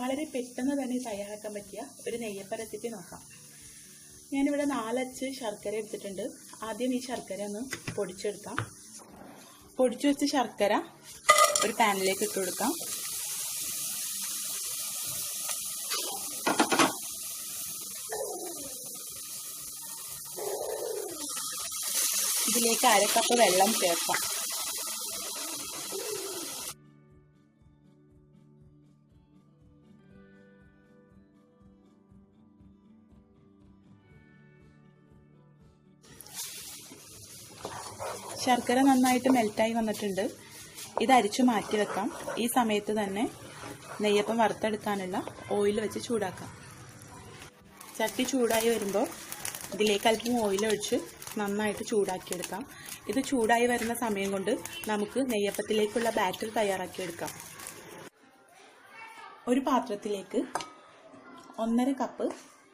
വളരെ പെട്ടെന്ന് തന്നെ തയ്യാറാക്കാൻ പറ്റിയ ഒരു നെയ്യപ്പ റെസിപ്പി നോക്കാം. ഞാനിവിടെ 4 അച്ച് ശർക്കര എടുത്തിട്ടുണ്ട്. ആദ്യം ഈ ശർക്കര ഒന്ന് പൊടിച്ചെടുക്കാം. പൊടിച്ചു വെച്ച ശർക്കര ഒരു പാനിലേക്ക് ഇട്ട് കൊടുക്കാം. ഇതിലേക്ക് 1/2 കപ്പ് വെള്ളം ചേർക്കാം. ശർക്കര നന്നായിട്ട് മെൽറ്റായി വന്നിട്ടുണ്ട്. ഇത് അരിച്ചു മാറ്റി വെക്കാം. ഈ സമയത്ത് തന്നെ നെയ്യപ്പം വറുത്തെടുക്കാനുള്ള ഓയിൽ വെച്ച് ചൂടാക്കാം. ചട്ടി ചൂടായി വരുമ്പോൾ ഇതിലേക്ക് അല്പം ഓയിൽ ഒഴിച്ച് നന്നായിട്ട് ചൂടാക്കിയെടുക്കാം. ഇത് ചൂടായി വരുന്ന സമയം കൊണ്ട് നമുക്ക് നെയ്യപ്പത്തിലേക്കുള്ള ബാറ്റർ തയ്യാറാക്കിയെടുക്കാം. ഒരു പാത്രത്തിലേക്ക് 1/2 കപ്പ്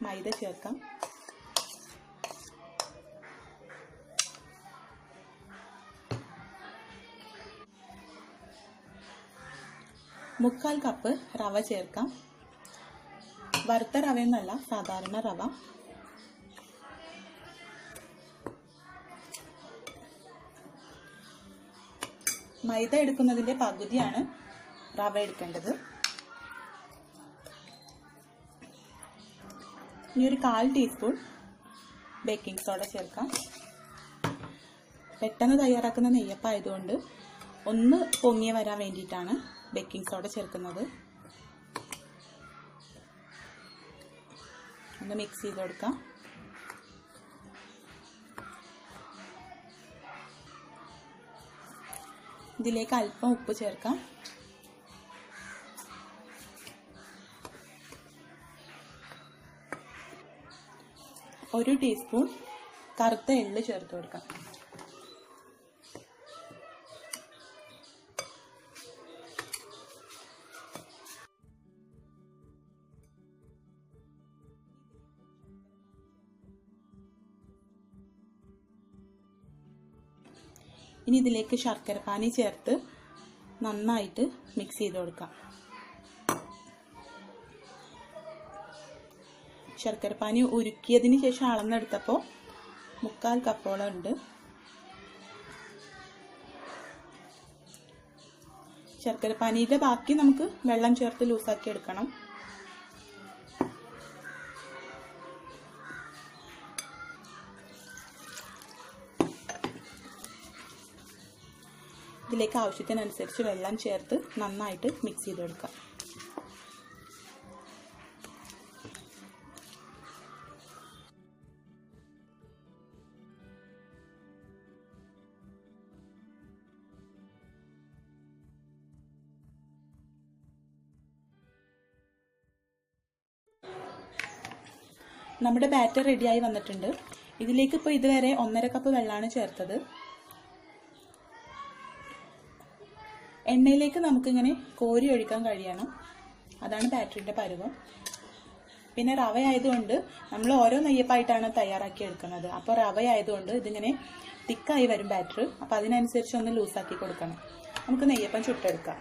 മൈദ ചേർക്കാം. മുക്കാൽ കപ്പ് റവ ചേർക്കാം. വറുത്ത റവയെന്നല്ല, സാധാരണ റവ. മൈദ എടുക്കുന്നതിൻ്റെ പകുതിയാണ് റവ എടുക്കേണ്ടത്. ഇനി ഒരു 1/4 ടീസ്പൂൺ ബേക്കിംഗ് സോഡ ചേർക്കാം. പെട്ടെന്ന് തയ്യാറാക്കുന്ന നെയ്യപ്പം ആയതുകൊണ്ട് ഒന്ന് പൊങ്ങി വരാൻ വേണ്ടിയിട്ടാണ് ബേക്കിംഗ് സോഡ ചേർക്കുന്നത്. ഒന്ന് മിക്സ് ചെയ്ത് കൊടുക്കാം. ഇതിലേക്ക് അല്പം ഉപ്പ് ചേർക്കാം. ഒരു ടീസ്പൂൺ കറുത്ത എള്ള് ചേർത്ത് കൊടുക്കാം. ഇനി ഇതിലേക്ക് ശർക്കര പാനി ചേർത്ത് നന്നായിട്ട് മിക്സ് ചെയ്ത് കൊടുക്കാം. ശർക്കര പാനി ഉരുക്കിയതിന് ശേഷം അളന്നെടുത്തപ്പോൾ 1/4 കപ്പോളം ഉണ്ട്. ശർക്കര പാനിയുടെ ബാക്കി നമുക്ക് വെള്ളം ചേർത്ത് ലൂസാക്കി എടുക്കണം. ഇതിലേക്ക് ആവശ്യത്തിനനുസരിച്ച് വെള്ളം ചേർത്ത് നന്നായിട്ട് മിക്സ് ചെയ്ത് കൊടുക്കാം. നമ്മുടെ ബാറ്റർ റെഡിയായി വന്നിട്ടുണ്ട്. ഇതിലേക്ക് ഇപ്പോൾ ഇതുവരെ 1/2 കപ്പ് വെള്ളമാണ് ചേർത്തത്. എണ്ണയിലേക്ക് നമുക്കിങ്ങനെ കോരി ഒഴിക്കാൻ കഴിയണം. അതാണ് ബാറ്ററിൻ്റെ പരുവം. പിന്നെ റവ ആയതുകൊണ്ട് നമ്മൾ ഓരോ നെയ്യപ്പായിട്ടാണ് തയ്യാറാക്കി എടുക്കുന്നത്. അപ്പോൾ റവ ആയതുകൊണ്ട് ഇതിങ്ങനെ തിക്കായി വരും ബാറ്റർ. അപ്പോൾ അതിനനുസരിച്ച് ഒന്ന് ലൂസാക്കി കൊടുക്കണം. നമുക്ക് നെയ്യപ്പം ചുട്ടെടുക്കാം.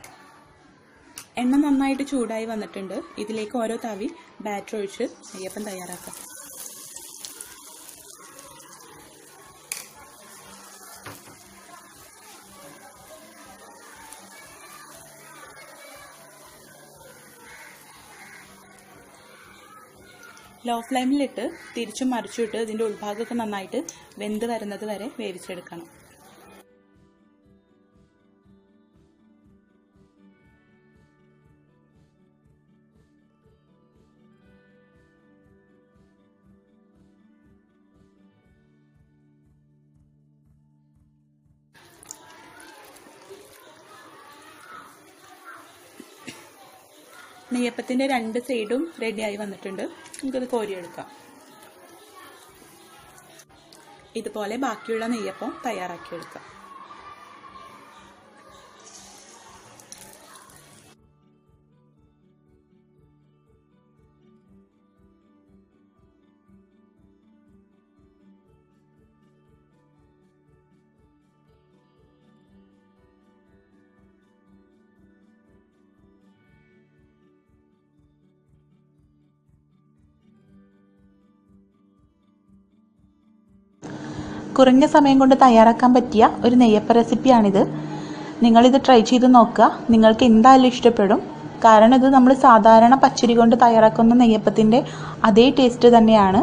എണ്ണ നന്നായിട്ട് ചൂടായി വന്നിട്ടുണ്ട്. ഇതിലേക്ക് ഓരോ തവി ബാറ്റർ ഒഴിച്ച് നെയ്യപ്പം തയ്യാറാക്കാം. ലോ ഫ്ലെയിമിലിട്ട് തിരിച്ചും മറിച്ചിട്ട് ഇതിൻ്റെ ഉൾഭാഗമൊക്കെ നന്നായിട്ട് വെന്ത് വരുന്നത് വരെ വേവിച്ചെടുക്കണം. നെയ്യപ്പത്തിൻ്റെ 2 സൈഡും റെഡിയായി വന്നിട്ടുണ്ട്. നമുക്കത് കോരിയെടുക്കാം. ഇതുപോലെ ബാക്കിയുള്ള നെയ്യപ്പം തയ്യാറാക്കിയെടുക്കാം. കുറഞ്ഞ സമയം കൊണ്ട് തയ്യാറാക്കാൻ പറ്റിയ ഒരു നെയ്യപ്പ റെസിപ്പിയാണിത്. നിങ്ങളിത് ട്രൈ ചെയ്ത് നോക്കുക. നിങ്ങൾക്ക് എന്തായാലും ഇഷ്ടപ്പെടും. കാരണം ഇത് നമ്മൾ സാധാരണ പച്ചരി കൊണ്ട് തയ്യാറാക്കുന്ന നെയ്യപ്പത്തിൻ്റെ അതേ ടേസ്റ്റ് തന്നെയാണ്.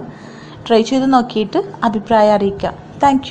ട്രൈ ചെയ്ത് നോക്കിയിട്ട് അഭിപ്രായം അറിയിക്കുക. താങ്ക്